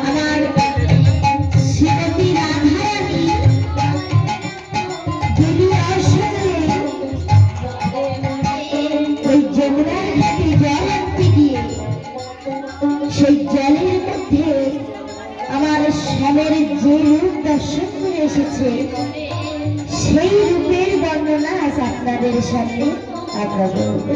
আমার শ্রীমতী রাধারানী দেবী আসলে ওই যমুনার ঘাটে জল আনতে গিয়ে সেই জলের মধ্যে আমার স্বামীর যে রূপ দর্শন করে এসেছে সেই রূপের বর্ণনা আজ আপনাদের সামনে আমরা বলব।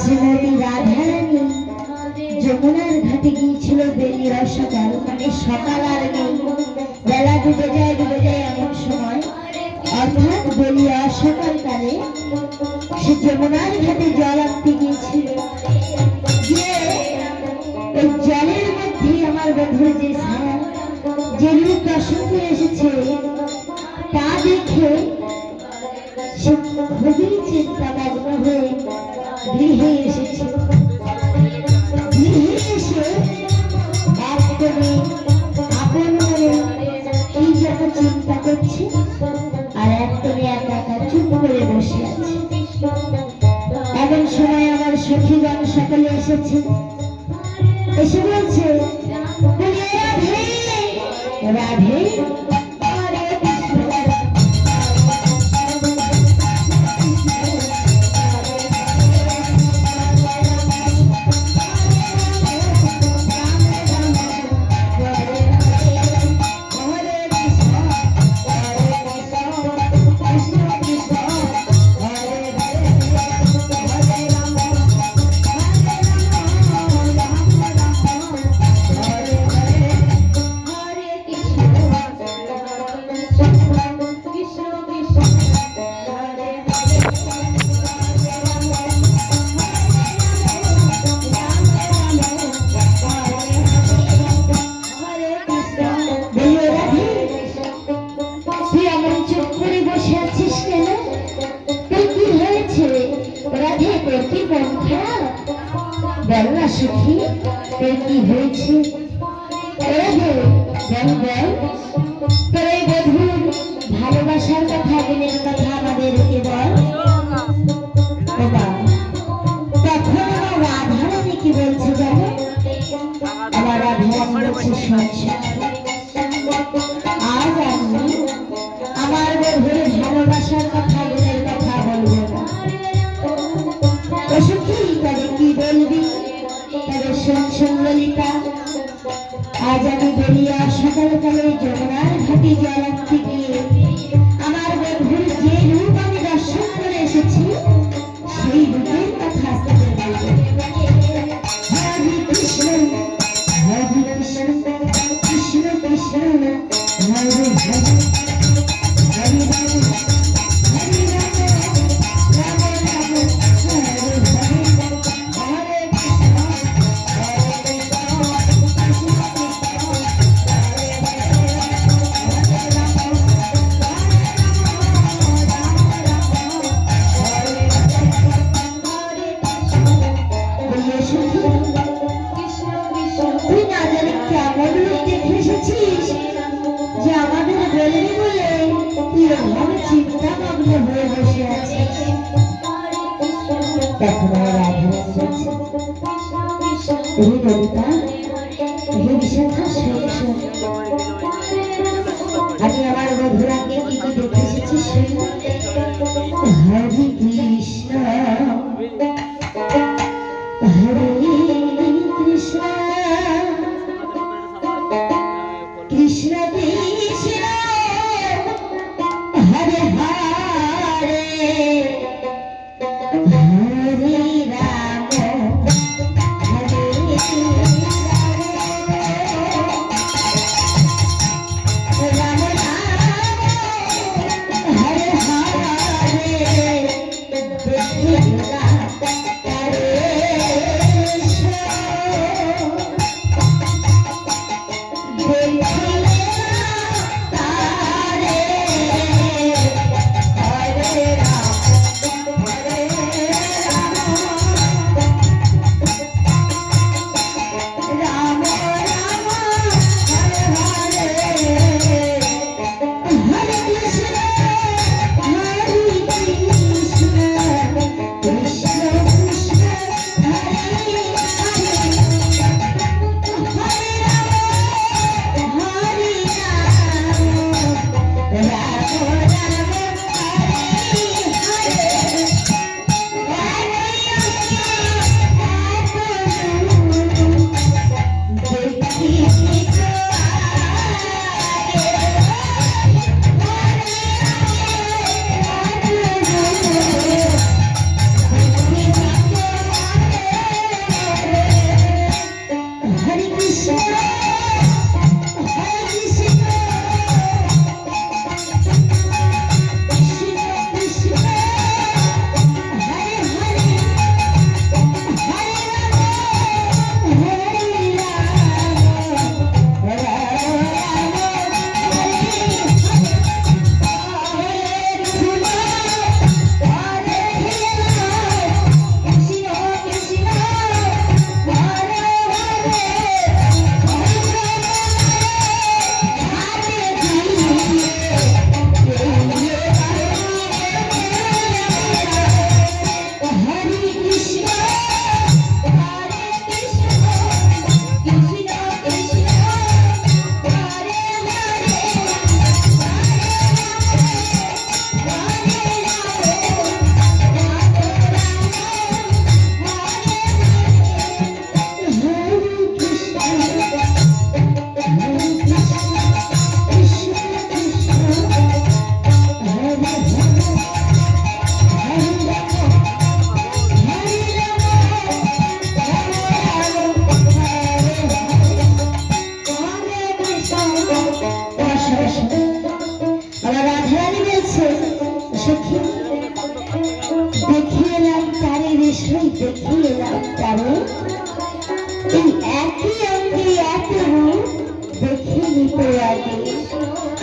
শ্রীমতী রাধারানী যমুনার ঘাটে গিয়েছিল বেলির সকাল, মানে সকাল আর নেই, বেলা ডুবে যায় এমন সময়, অর্থাৎ বেলি অসকালকালে সে যমুনার ঘাটে জল আনতে গিয়েছিল। গিয়ে এই জলের মধ্যে আমার বন্ধুর যে ছায়া, যে রূপ দর্শন করে এসেছে তা দেখে সে খুবই চিন্তামগ্ন হয়ে গৃহে এসেছে। গৃহে এসে একদমই আপন মনে কি যেন চিন্তা করছে আর একদমই একা একা চুপ করে বসে আছে। এমন সময় আমার সখীগণ সকলে এসেছে, এসে বলছে রাধে রাধে বলনা সুখী তোর কি হয়েছে? তোর এই বধূর ভালোবাসার কথা, দিনের কথা আমাদেরকে বল। তখন আমার রাধারানী কি বলছে জানো? আমার রাধারানী বলছে সংসার, আজ আমি আমার বধূর ভালোবাসার কথা, দিনের কথা বলবো না। সুখী তবে কি বলবি? তবে শোন ললিতা, আজ আমি বেরিয়ে সকালকালে যমুনার ঘাটে জল আনতে গিয়ে আমার বন্ধুর যে রূপ আমি দর্শন করে এসেছি সেই রূপের কথা আস্তে করে বলবো। হরে কৃষ্ণ কৃষ্ণ কৃষ্ণ হরে হরে আমি আমার বন্ধুরাকে কি কি দেখে এসেছি। হরে কৃষ্ণ হরে কৃষ্ণ কৃষ্ণ কৃষ্ণ হরে হরে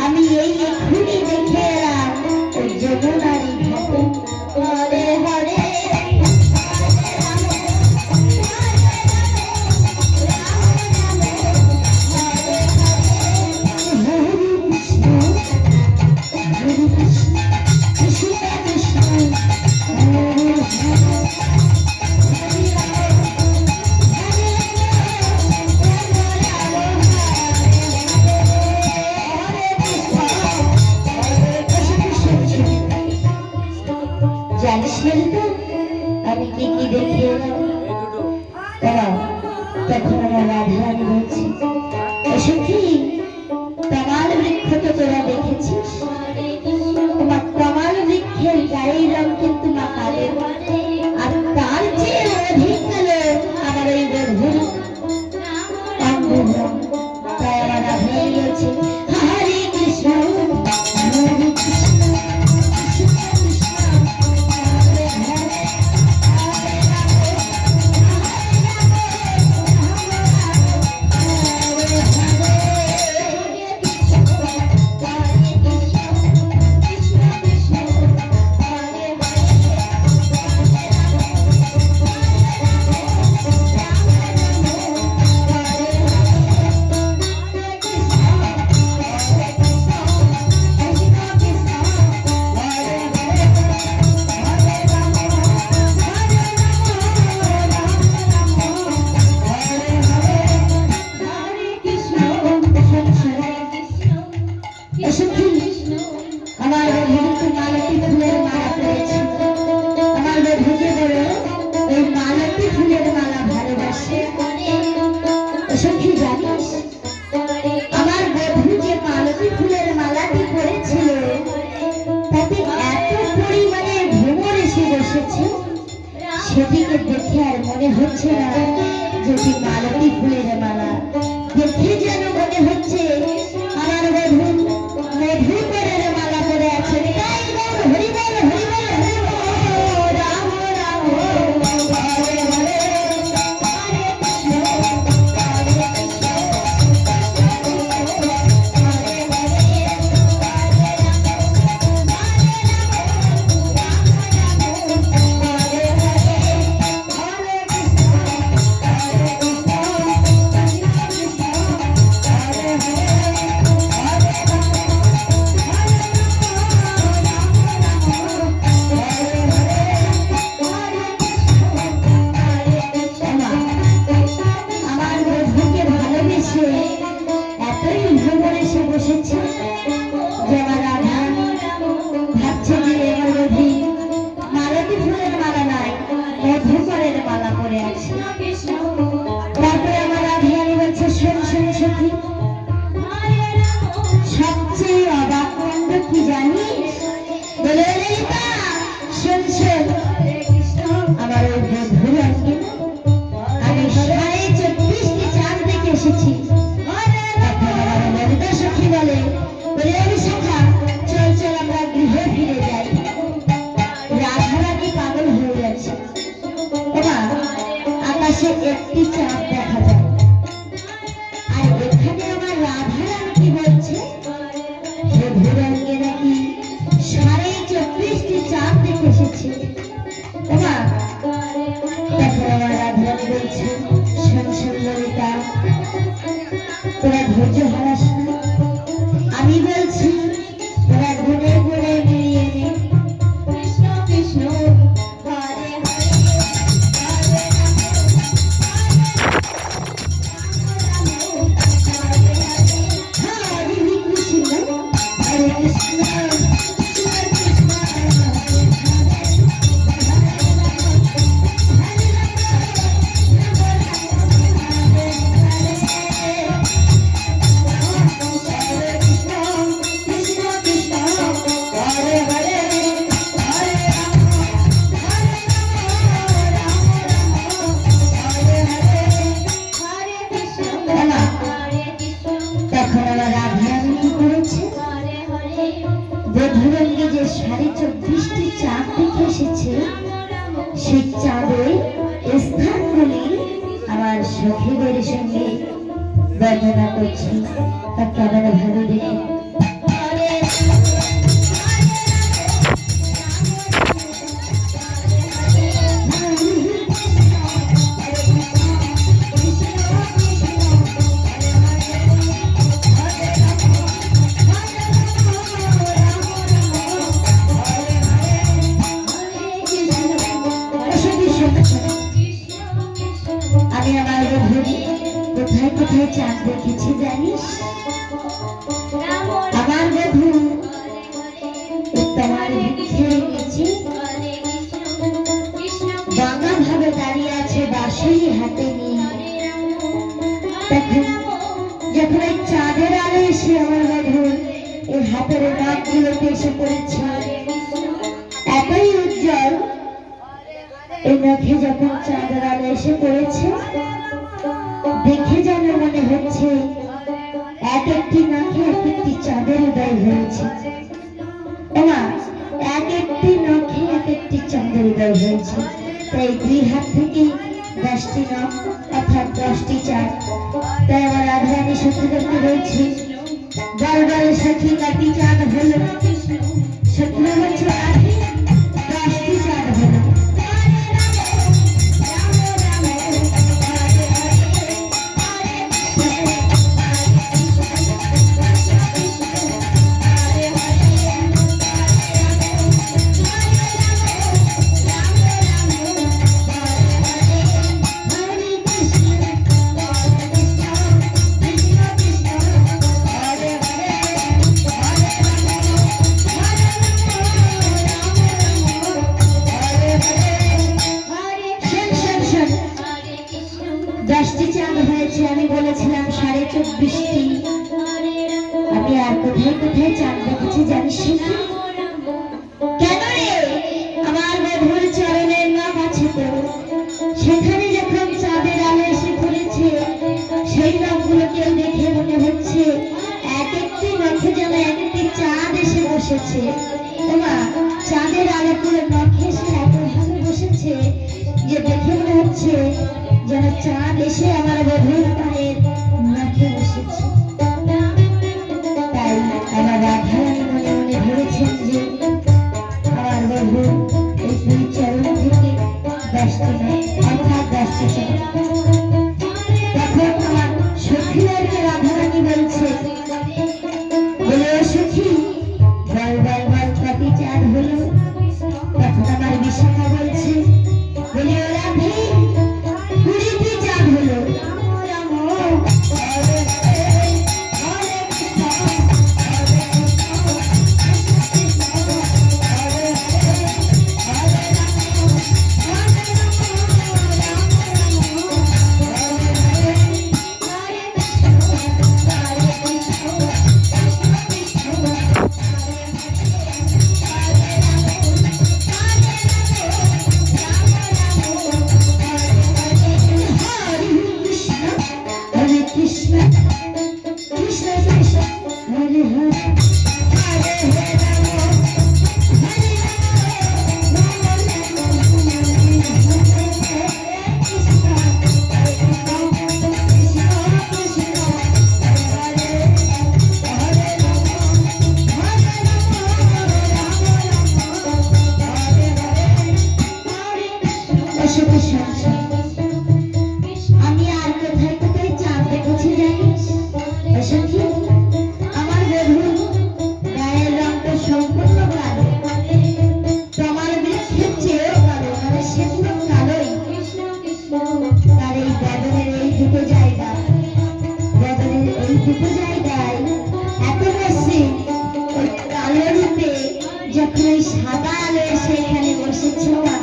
আমি এই এক্ষুনি দেখে এলাম ওই যমুনারী ঘাটে হরে হরে জানিস তো আমি কি কি দেখি তখন আমার রাধারানী বলছি সখী তমাল বৃক্ষ তো তোরা দেখেছিস তোমার তমাল বৃক্ষের গায়ের রং কিন্তু মা কালের আর তার চেয়ে অধিক কালো আমার ওই বধুর অঙ্গুর রং। তাই আমার রাধারানী বলছে হরে কৃষ্ণ হরে কৃষ্ণ সেদিকে দেখে আর মনে হচ্ছে না যদি মালতী ফুলের মালা দেখে যেন মনে হচ্ছে আমার বধূ মধু করের মালা পরে আছে। তাই বল হরি বল হরি বল হরি বল রাম রাম হরে হরে বলে ললিতা শোন শোন, আমার ওই বন্ধুর আজকে আমি 24টি চাঁদ দেখে এসেছি। এখন আমার ললিতা সখী বলে বিশাখা চল চল আমরা গৃহে ফিরে যাই, রাধারানী পাগল হয়ে গেছে। ওমা আকাশে একটি চাঁদ দেখা যায়, আর এখানে আমার রাধারানী কি বলছে বধূরঙ্গে নাকি 24টি চাঁদ দেখে এসেছে। ওমা দেখো আমার রাধারানী বলছে শোন শোন ললিতা, তোরা ধৈর্য হারাস না, আমি বলছি তোরা গুনে গুনে মিলিয়ে নে। কৃষ্ণ কৃষ্ণ হরে হরে হরে কৃষ্ণ হরে কৃষ্ণ বধূরঙ্গে যে 24টি চাঁদ দেখে এসেছে, সেই চাঁদের স্থানগুলি আমার সখীদের সঙ্গে বর্ণনা করছি, তা কেমন ভালো দেখে। আমি আমার বধূ কোথায় কোথায় চাঁদ দেখেছি জানিস? আমার বধূ তোমার বৃক্ষের নিচে বাঙা ভাবে দাঁড়িয়ে আছে বাঁশি হাতে নিয়ে। দেখুন যখন এই চাঁদের আলো এসে আমার বধূ এই হাতের নাকগুলোতে এসে পড়েছে, এতই উজ্জ্বল, এই নখে যখন চাঁদের আলো এসে পড়েছে দেখে যেন মনে হচ্ছে এক একটি নখে এক একটি চাঁদের উদয় হয়েছে। ওমা এক একটি নখে এক একটি চাঁদের উদয় হয়েছে। তাই 2 হাত থেকে 10টি নখ অর্থাৎ 10টি চাঁদ। তাই আমার রাধারানী সখীদেরকে বলছি বল বল সখী কটি চাঁদ হলো, সখীরা বলছে 10টি চাঁদ হলো। আমি বলেছিলাম 24.5টি, আমি আর কোথায় কোথায় চাঁদ দেখেছি জানিস? কেন রে? আমার বধূর চরণের নাম আছে তো, সেখানে যখন চাঁদের আলো এসে পড়েছে সেই নামগুলোকেও দেখে মনে হচ্ছে এক একটি নখে যেন এক একটি চাঁদ এসে বসেছে। ওমা চাঁদের আলো করে নখে এসে এত ভালো বসেছে যে দেখে মনে হচ্ছে যেন চাঁদ এসে আমার বধূর পায়ের নখে বসেছে। তাই আমার রাধারানী মনে মনে ভেবেছেন যে আমার বধূ এই 2 চরণ থেকে 10টি অর্থাৎ 10টি চাঁদ। তখন আমার সখীদেরকে রাধারানী বলছে বলে সখী বল বল বল কটি চাঁদ হলো। তখন আমার বিশাখা বলছে বলে রাধে 20টি চাঁদ হলো। যখন ওই সাদা আলো এসে এখানে বসেছে মা,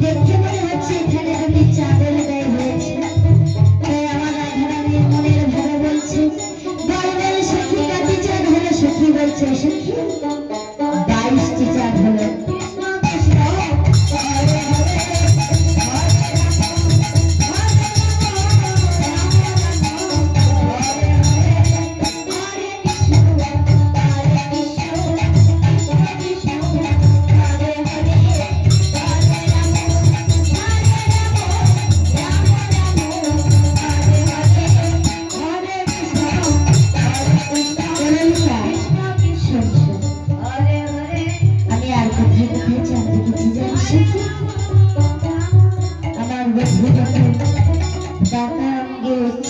দেখতে মনে হচ্ছে এখানে দুটি চাঁদের উদয় হয়েছে। তাই আমার রাধারানীর মনের ভালো বলছে, বল বল সখী কত চাঁদ হলো? সখী বলছে, সখী 22টি চাঁদ হলো।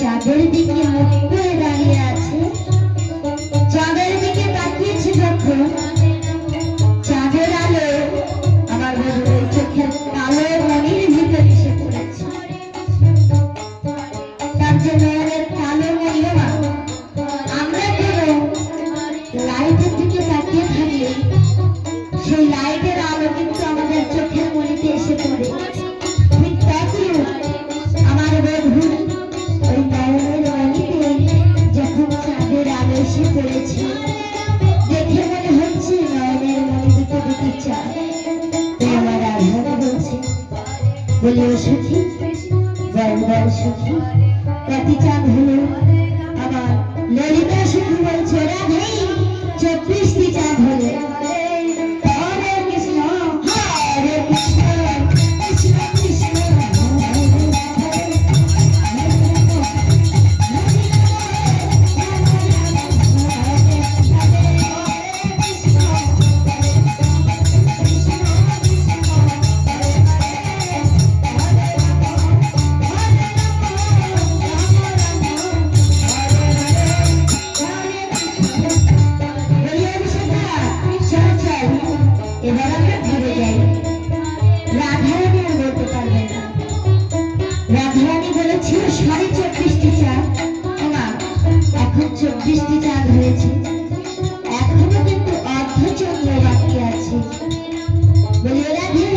চাঁদের দিকে মুখ করে দাঁড়িয়ে আছে, চাঁদের দিকে তাকিয়েছে যখন, চাঁদের আলো আমার বধূর চোখের কালো মনির ভিতরে এসে পড়েছে। তার যে নয়নের কালো মনিমা, আমরা কোনো লাইটের দিকে তাকিয়ে থাকলে সেই লাইটের আলো কিন্তু আমাদের চোখের মনিতে এসে পড়ে। ঠিক তাই আমার বধূর ওই নয়নের মনিতে যখন চাঁদের আলো এসে পড়েছে, দেখে মনে হচ্ছে নয়নের মনি দুটো দুটি চাঁদ। আমার রাধারানী বলছে, বলি ও সখী, বল বল সখী কত চাঁদ হলো? আমার ললিতা সখী বলছে, রাধাই 34টি চাঁদ হলো। হরে কৃষ্ণ হরে কৃষ্ণ কৃষ্ণ কৃষ্ণ এবার আমরা ঘুরে যাই। রাধারানী আর বলতে পারবে না। রাধারানী বলেছিল 24.5টি চাঁদ, না এখন 24টি চাঁদ হয়েছে, এখনো কিন্তু অর্ধচন্দ্র বাকি আছে। বলি রাধে,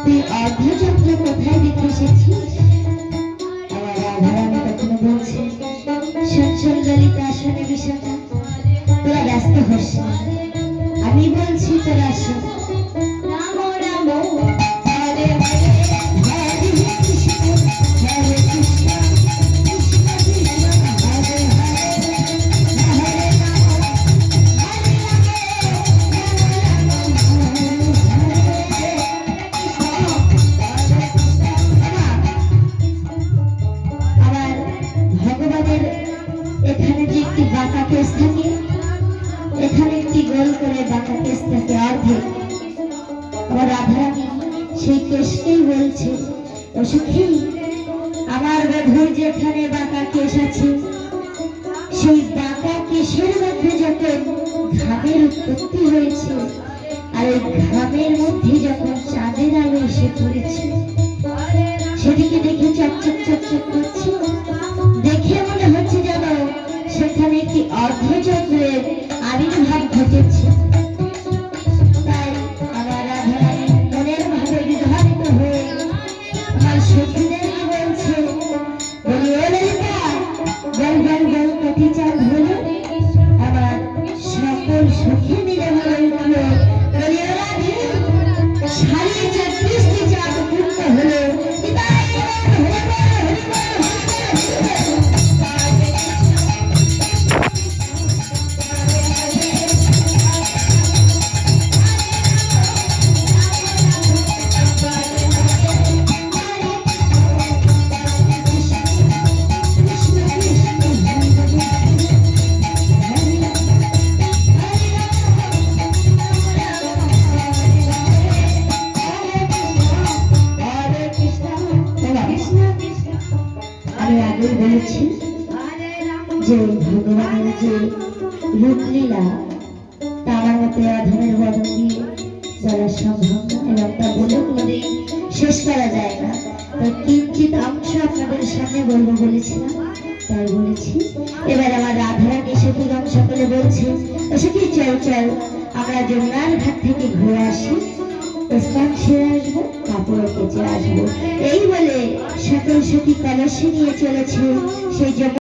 তুই অর্ধচন্দ্র কোথায় দেখে এসেছিস? আমার রাধারানী তখন বলছে, সচ্ছল ললিতা আসনে বিষয়টা তোরা ব্যস্ত হোস না, আমি বলছি তোরা শোন। রাম রাম হরে হরে হরে কৃষ্ণ হরে কৃষ্ণ কৃষ্ণ কৃষ্ণ হরে হরে হরে রাম হরে আবার ভগবানের এখানে যে একটি বাঁকা কেস থাকে, এখানে একটি গোল করে বাঁকা কেস থাকে অর্ধেক। আমার রাধারানী সেই কেশকেই বলছে, ও সখী আমার বধূর যেখানে বাঁকা কেশ আছে, সেই বাঁকা কেশের মধ্যে যখন ঘামের উৎপত্তি হয়েছে, আর ওই ঘামের মধ্যে যখন চাঁদের আলো এসে পড়েছে, সেদিকে দেখে চকচক চকচক করছে, দেখে মনে হচ্ছে যেন সেখানে একটি অর্ধচন্দ্রের আবির্ভাব ঘটেছে। তাই আমার রাধারানী মনের ভাবে বিধারিত হয়ে আমার সখীদেরকে বলছে, বলি ও ললিতা, বল বল বল কত চাঁদ হলো? আমার সকল সখী মিলে বলে উঠলো, বলি ও রাধে 34টি চাঁদ পূর্ণ হলো। আমি আগেই বলেছি যে ভগবানের যে রূপলীলা তার মতে অধমের বদন দিয়ে বলা সম্ভব না, এবং তা বলে কোনোদিন শেষ করা যায় না। তাই কিঞ্চিত অংশ আপনাদের সামনে বলবো বলেছিলাম, তাই বলেছি। এবার আমার রাধারানী সখীগণ সকলে বলছে, সখী চল চল আমরা যমুনার ঘাট থেকে ঘুরে আসি, স্নান সেরে আসবো, কাপড় কেচে আসবো। এই বলে সকল সতী কলসে নিয়ে চলেছে সেই